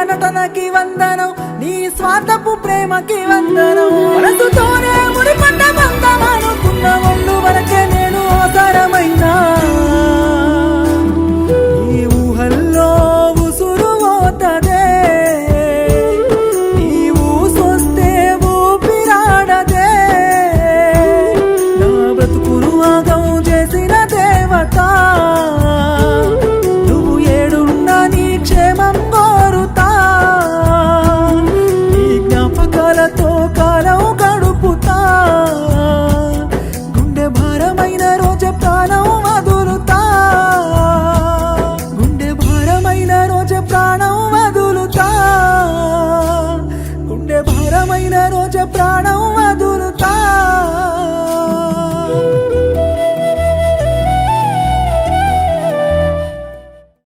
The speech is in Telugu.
నటనకి వందనం, నీ స్వార్థపు ప్రేమకి వందనం. మనసుతోనే ముడిపడ్డ బంధం అనుకున్న ఒళ్ళు వరకే నేను ఆధారమైనా, నీ ఊహల్లో ఉసురు పోతదే, నీ ఊసొస్తే ఊపిరాడదే. నా బ్రతుకును ఆగం చేసిన దేవత, నువ్వు ఏడున్నా నీ క్షేమం కోరుతా. నీ జ్ఞాపకాలతో కాలం గడుపుతా, గుండె భారమైన రోజు ప్రాణం వదులుతా, గుండె భారమైన రోజు ప్రాణం వదులుతా, గుండె భారమైన రోజు ప్రాణం